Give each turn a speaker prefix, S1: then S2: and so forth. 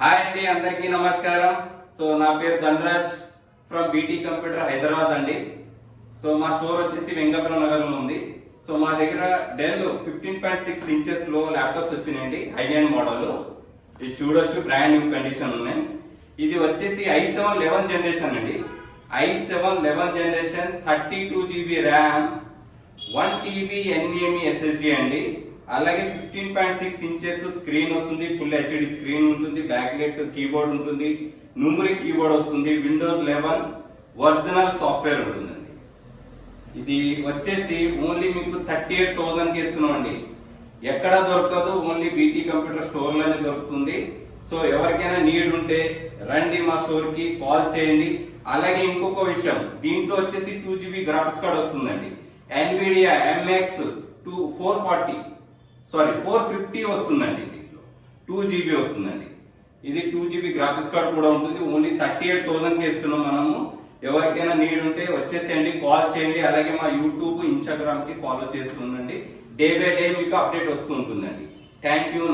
S1: Hi అండి, అందరికీ నమస్కారం. సో నా పేరు Dhanraj from BT computer Hyderabad అండి. సో మా స్టోర్ వచ్చేసి వెంకటరావు నగర్లో ఉంది. సో మా దగ్గర డెల్ 15.6 ఇంచెస్ లో ల్యాప్టాప్స్ వచ్చినాయండి, హై అండ్ మోడల్. ఇది చూడొచ్చు, బ్రాండ్ న్యూ కండిషన్ ఉన్నాయి. ఇది వచ్చేసి i7 11 జనరేషన్ అండి. i7 11 generation, 32 GB RAM, 1 TB NVMe SSD అండి. అలాగే 15.6 ఇంచెస్ స్క్రీన్ వస్తుంది, ఫుల్ హెచ్డి స్క్రీన్ ఉంటుంది, బ్యాక్లైట్ కీబోర్డ్ ఉంటుంది, న్యూమరిక్ కీబోర్డ్ వస్తుంది, విండోస్ 11 ఒరిజినల్ సాఫ్ట్వేర్ ఉంటుందండి. ఇది వచ్చేసి ఓన్లీ మీకు 38,000 కి ఇస్తున్నాం అండి. ఎక్కడ దొరకదు, ఓన్లీ బీటీ కంప్యూటర్ స్టోర్ లోనే దొరుకుతుంది. సో ఎవరికైనా నీడ్ ఉంటే రండి, మా స్టోర్ కి కాల్ చేయండి. అలాగే ఇంకొక విషయం, దీంట్లో వచ్చేసి 2 GB గ్రాఫిక్స్ కార్డ్ వస్తుందండి. NVIDIA MX 450 వస్తుందండి. దీంట్లో 2 GB వస్తుందండి. ఇది 2 GB గ్రాఫిక్స్ కార్డ్ కూడా ఉంటుంది. ఓన్లీ 38,000 కి ఇస్తున్నాం మనము. ఎవరికైనా నీడ్ ఉంటే వచ్చేసేయండి, కాల్ చేయండి. అలాగే మా యూట్యూబ్, ఇన్స్టాగ్రామ్ కి ఫాలో చేస్తుండండి. డే బై డే మీకు అప్డేట్ వస్తూ ఉంటుందండి. Thank you.